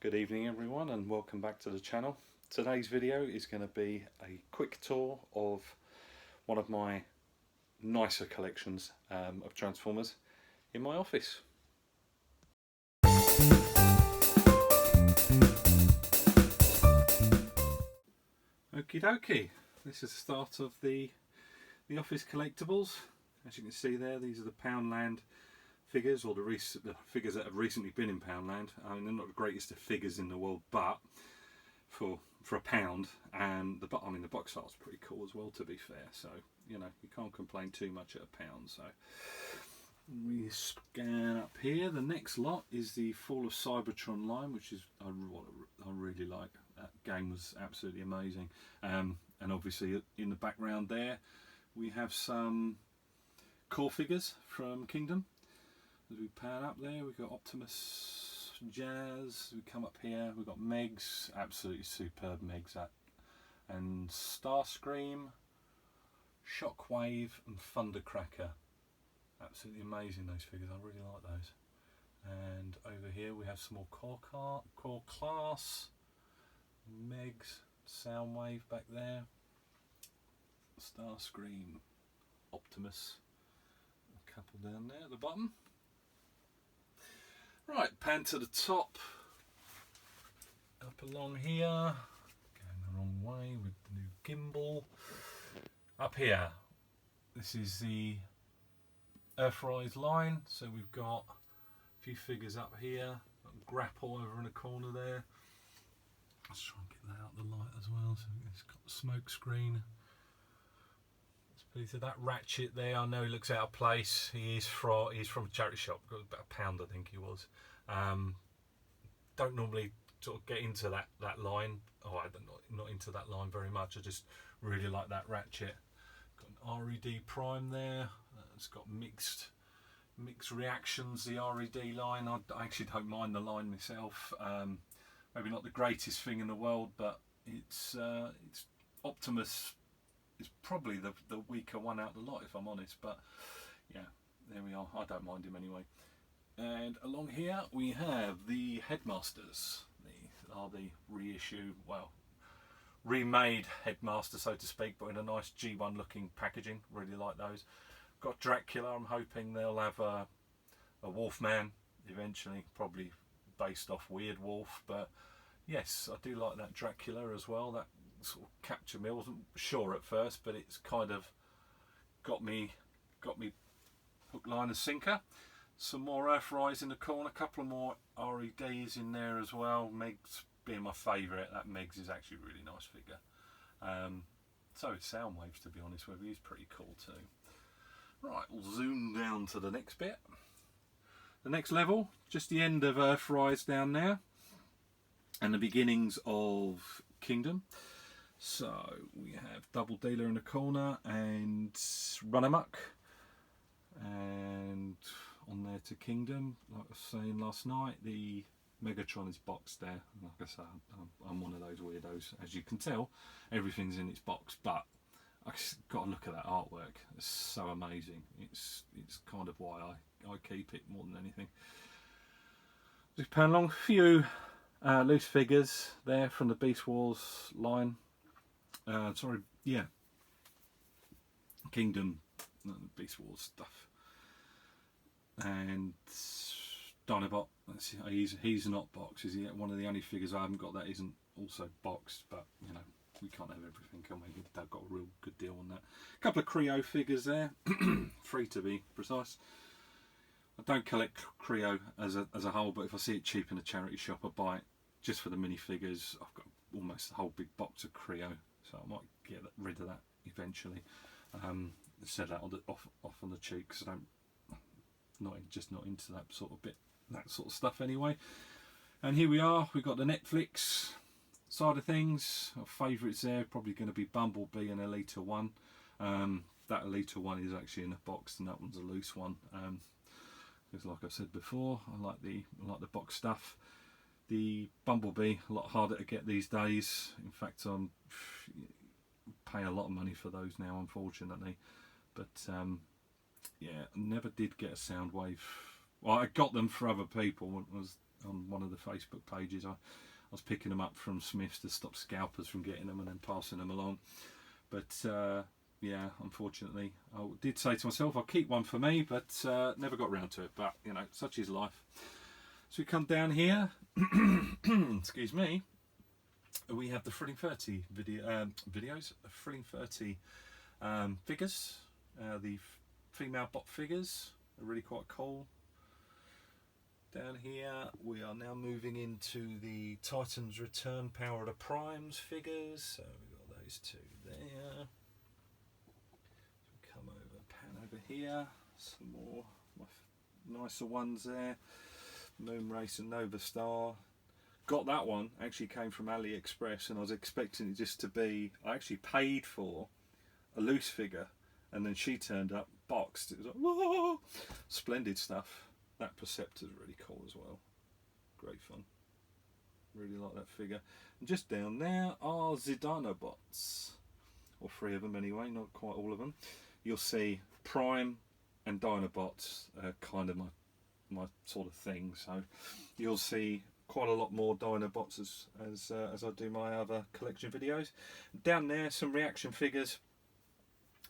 Good evening everyone and welcome back to the channel. Today's video is going to be a quick tour of one of my nicer collections of Transformers in my office. Okie dokie, this is the start of the office collectibles. As you can see there, these are the Poundland figures, or the figures that have recently been in Poundland. I mean, they're not the greatest of figures in the world, but for a pound, and the box art's pretty cool as well, to be fair. So you know, you can't complain too much at a pound. So we scan up here. The next lot is the Fall of Cybertron line, which is I really like. That game was absolutely amazing. And obviously in the background there, we have some core figures from Kingdom. As we pan up there, we've got Optimus, Jazz. We come up here, we've got Megs, absolutely superb Megs, and Starscream, Shockwave, and Thundercracker. Absolutely amazing, those figures. I really like those. And over here we have some more core class, Megs, Soundwave back there, Starscream, Optimus, a couple down there at the bottom. Right, pan to the top, up along here, going the wrong way with the new gimbal. Up here, this is the Earthrise line, so we've got a few figures up here, Grapple over in the corner there. Let's try and get that out of the light as well, so it's got the smoke screen. So that Ratchet there, I know he looks out of place. He's from a charity shop, got about a pound I think he was. Don't normally sort of get into that line. Oh, I'm not into that line very much. I just really like that Ratchet. Got an RED Prime there. It's got mixed reactions. The RED line, I actually don't mind the line myself. Maybe not the greatest thing in the world, but it's Optimus. It's probably the weaker one out of the lot, if I'm honest, but yeah, there we are. I don't mind him anyway. And along here we have the Headmasters. They are the reissue, well, remade Headmasters, so to speak, but in a nice G1 looking packaging. Really like those. Got Dracula. I'm hoping they'll have a Wolfman eventually, probably based off Weird Wolf, but yes, I do like that Dracula as well. That sort of captured me. I wasn't sure at first, but it's kind of got me hook, line and sinker. Some more Earthrise in the corner, a couple of more REDs in there as well. Megs being my favourite. That Megs is actually a really nice figure. So is Soundwaves, to be honest with you. He's pretty cool too. Right, we'll zoom down to the next bit. The next level, just the end of Earthrise down there, and the beginnings of Kingdom. So we have Double Dealer in the corner and Run Amok, and on there to Kingdom. Like I was saying last night, the Megatron is boxed there. Like I say, I'm one of those weirdos. As you can tell, everything's in its box, but I just got to look at that artwork. It's so amazing. It's kind of why I keep it more than anything. Just pan along, a few loose figures there from the Beast Wars line. Kingdom, Beast Wars stuff. And Dinobot, he's not boxed, is he? One of the only figures I haven't got that isn't also boxed, but you know, we can't have everything, can we? They've got a real good deal on that. A couple of Creo figures there, 3 to be precise. I don't collect Creo as a whole, but if I see it cheap in a charity shop, I buy it just for the minifigures. I've got almost a whole big box of Creo, so I might get rid of that eventually. Said that off on the cheap, because I don't not into that sort of bit, that sort of stuff anyway. And here we are. We've got the Netflix side of things. Our favourites there probably going to be Bumblebee and Elita 1. That Elita 1 is actually in a box, and that one's a loose one. Because like I said before, I like the box stuff. The Bumblebee, a lot harder to get these days. In fact, I'm paying a lot of money for those now, unfortunately. But yeah, never did get a Soundwave. Well, I got them for other people. on one of the Facebook pages. I was picking them up from Smith's to stop scalpers from getting them and then passing them along. But yeah, unfortunately, I did say to myself I'll keep one for me, but never got round to it. But you know, such is life. So we come down here. Excuse me. We have the Thrilling 30 videos, Thrilling 30 figures. The female bot figures are really quite cool. Down here we are now moving into the Titans Return Power of the Primes figures. So we've got those two there. Come over, pan over here. Some more nicer ones there. Moon Race and Nova Star. Got that one, actually came from AliExpress, and I was expecting it just to be, I actually paid for a loose figure, and then she turned up boxed. It was like, whoa! Splendid stuff. That Perceptor's really cool as well. Great fun. Really like that figure. And just down there are the Dino Bots, or 3 of them anyway, not quite all of them. You'll see Prime and Dino Bots are kind of my sort of thing. So you'll see quite a lot more Dino Bots as I do my other collection videos. Down there, some reaction figures.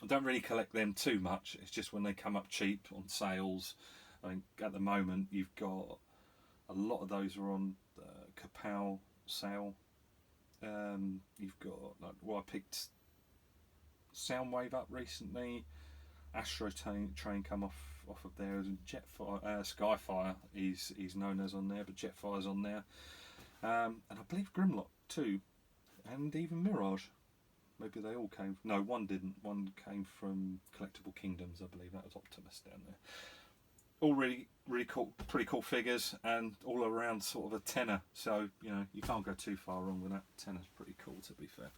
I don't really collect them too much. It's just when they come up cheap on sales. I think at the moment you've got a lot of those are on Kapow sale. You've got, like, well, I picked Soundwave up recently. Astra train come off of there, and Jetfire, Skyfire he's known as on there, but Jetfire's on there, and I believe Grimlock too, and even Mirage. Maybe they all came. No, one didn't. One came from Collectible Kingdoms, I believe. That was Optimus down there. All really cool, pretty cool figures, and all around sort of a tenner. So you know you can't go too far wrong with that. Tenner's pretty cool, to be fair.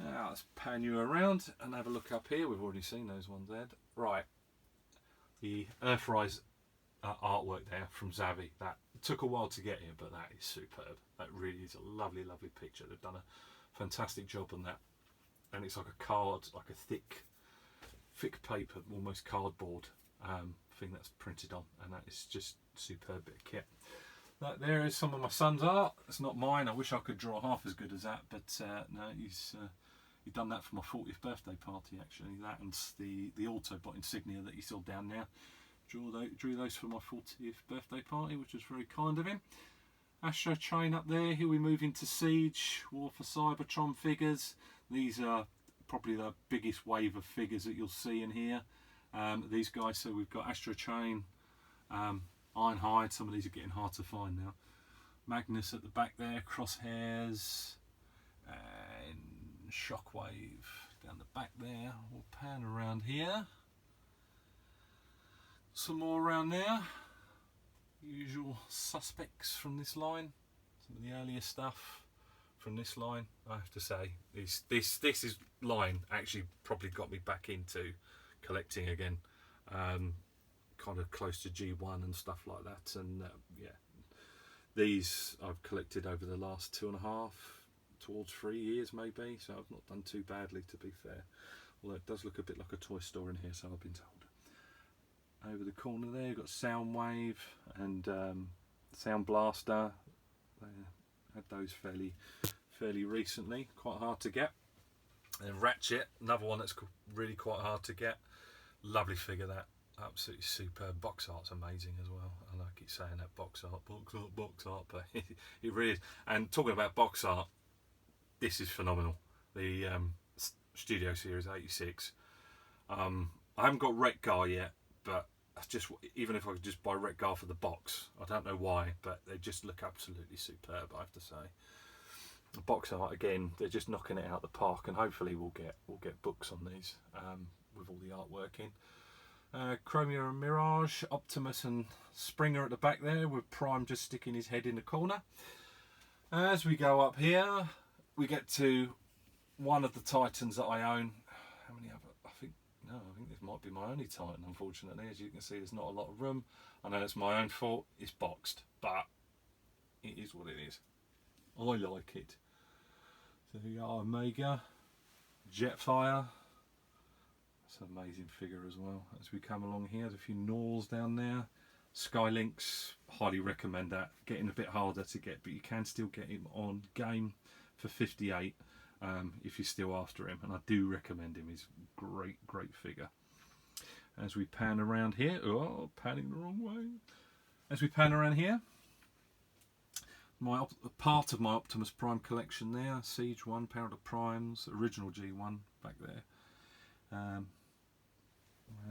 Now let's pan you around and have a look up here. We've already seen those ones there. Right. The Earthrise artwork there from Zavi. That took a while to get here, but that is superb. That really is a lovely, lovely picture. They've done a fantastic job on that. And it's like a card, like a thick paper, almost cardboard thing that's printed on. And that is just superb bit of kit. That there is some of my son's art. It's not mine. I wish I could draw half as good as that, but no, he's done that for my 40th birthday party, actually. That and the Autobot insignia that you saw down there. Drew those for my 40th birthday party, which was very kind of him. Astra Train up there. Here we move into Siege, War for Cybertron figures. These are probably the biggest wave of figures that you'll see in here. These guys, so we've got Astra Train, Ironhide. Some of these are getting hard to find now. Magnus at the back there, Crosshairs, and Shockwave down the back there. We'll pan around here. Some more around there. Usual suspects from this line. Some of the earlier stuff from this line. I have to say, this is line actually probably got me back into collecting again. Kind of close to G1 and stuff like that. And yeah, these I've collected over the last 2.5 towards 3 years maybe, so I've not done too badly, to be fair, although it does look a bit like a toy store in here, so I've been told. Over the corner there you've got Soundwave and Sound Blaster. They had those fairly recently, quite hard to get. And Ratchet, another one that's really quite hard to get. Lovely figure, that, absolutely superb. Box art's amazing as well. I keep saying that, box art, but it really is. And talking about box art, this is phenomenal. The Studio Series 86. I haven't got Retgar yet, but just even if I could just buy Retgar for the box, I don't know why, but they just look absolutely superb, I have to say. The box art again, they're just knocking it out the park, and hopefully we'll get books on these with all the artwork in. Chromia and Mirage, Optimus and Springer at the back there, with Prime just sticking his head in the corner. As we go up here, we get to one of the Titans that I own. How many other? I think this might be my only Titan, unfortunately. As you can see, there's not a lot of room. I know it's my own fault, it's boxed, but it is what it is. I like it. So we got Omega, Jetfire. It's an amazing figure as well. As we come along here, there's a few Gnorls down there. Skylinks, highly recommend that. Getting a bit harder to get, but you can still get him on game for 58 if you're still after him, and I do recommend him. He's a great figure. As we pan around here, oh, panning the wrong way. As we pan around here, part of my Optimus Prime collection there, Siege 1, Power of Primes, original G1 back there.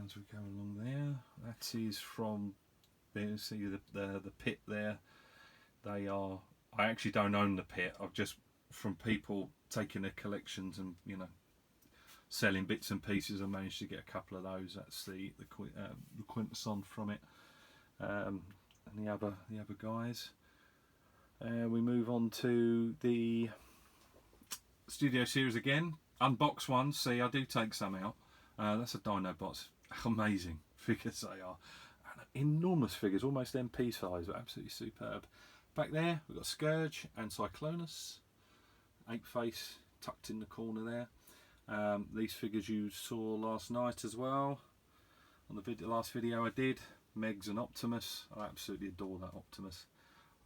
As we go along there, that is from, there, see the pit there. They are, I actually don't own the pit, I've just, from people taking their collections and, you know, selling bits and pieces, I managed to get a couple of those. That's the Quintesson from it, and the other guys. We move on to the Studio Series again. Unboxed ones. See, I do take some out. That's a Dino Bots. Amazing figures they are. Enormous figures, almost MP size, but absolutely superb. Back there, we've got Scourge and Cyclonus. Ape face tucked in the corner there. These figures you saw last night as well. On the last video I did. Megs and Optimus. I absolutely adore that Optimus.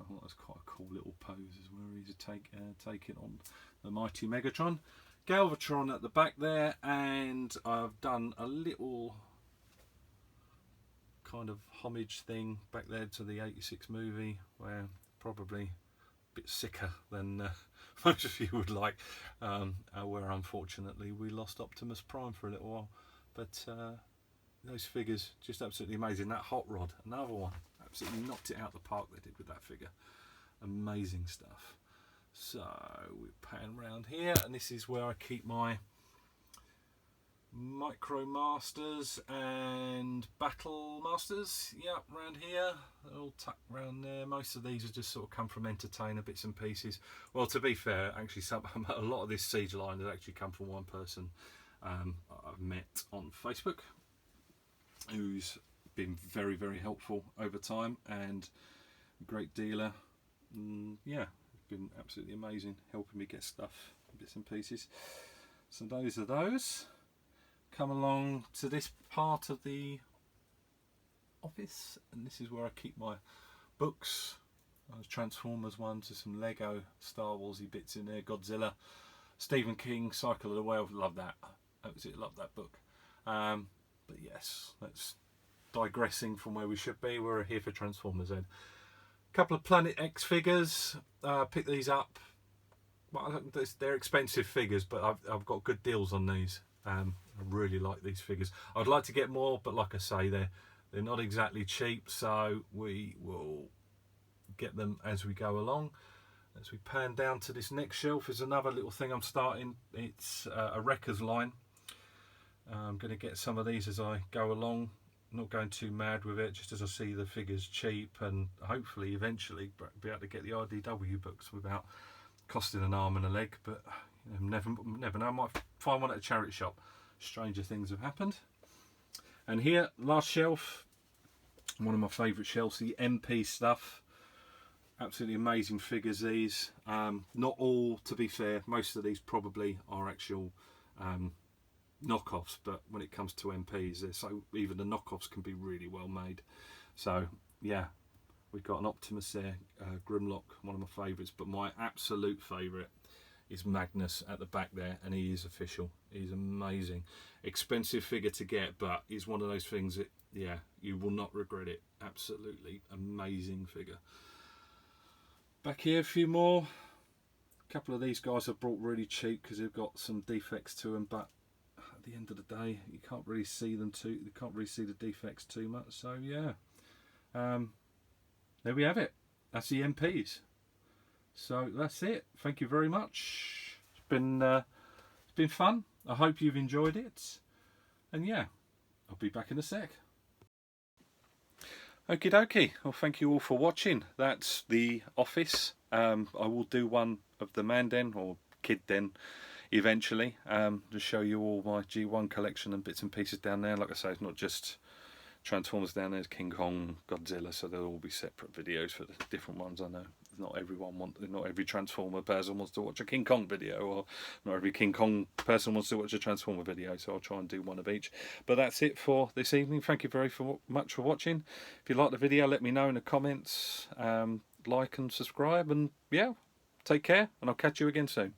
I thought that was quite a cool little pose as well. He's taking on the mighty Megatron. Galvatron at the back there, and I've done a little kind of homage thing back there to the 86 movie, where probably a bit sicker than most of you would like, where unfortunately we lost Optimus Prime for a little while. But those figures, just absolutely amazing. That Hot Rod, another one, absolutely knocked it out the park they did with that figure. Amazing stuff. So we pan around here, and this is where I keep my Micro Masters and Battle Masters. Yep, around here, they're all tucked around there. Most of these have just sort of come from Entertainer bits and pieces. Well, to be fair, actually, a lot of this Siege line has actually come from one person I've met on Facebook, who's been very helpful over time and a great dealer. Yeah, it's been absolutely amazing, helping me get stuff, bits and pieces. So those are those. Come along to this part of the office, and this is where I keep my books. Those Transformers ones, there's some Lego Star Warsy bits in there. Godzilla, Stephen King, Cycle of the Whale. Love that. That was it. Love that book. But yes, that's digressing from where we should be. We're here for Transformers then. A couple of Planet X figures. Pick these up. Well, they're expensive figures, but I've got good deals on these. I really like these figures. I'd like to get more, but like I say, they're not exactly cheap, so we will get them as we go along. As we pan down to this next shelf, is another little thing I'm starting. It's a Wreckers line. I'm going to get some of these as I go along. Not going too mad with it, just as I see the figures cheap, and hopefully eventually be able to get the RDW books without costing an arm and a leg. But you know, never know. I might find one at a charity shop. Stranger things have happened. And here, last shelf, one of my favourite shelves, the MP stuff. Absolutely amazing figures, these. Not all, to be fair. Most of these probably are actual knockoffs, but when it comes to MPs, they're so, even the knockoffs can be really well made. So yeah, we've got an Optimus there, Grimlock, one of my favourites, but my absolute favourite is Magnus at the back there, and he is official. He's amazing. Expensive figure to get, but he's one of those things that, yeah, you will not regret it. Absolutely amazing figure. Back here, a few more. A couple of these guys are brought really cheap because they've got some defects to them, but at the end of the day, you can't really see them too. You can't really see the defects too much. So yeah, there we have it. That's the MPs. So that's it. Thank you very much. It's been fun. I hope you've enjoyed it. And yeah, I'll be back in a sec. Okie dokie. Well, thank you all for watching. That's the office. I will do one of the man den or kid den eventually, to show you all my G1 collection and bits and pieces down there. Like I say, it's not just Transformers down there, there's King Kong, Godzilla, so they'll all be separate videos for the different ones, I know. not every Transformer person wants to watch a King Kong video, or not every King Kong person wants to watch a Transformer video, so I'll try and do one of each. But that's it for this evening. Thank you very much for watching. If you like the video, let me know in the comments. Like and subscribe, and yeah, take care, and I'll catch you again soon.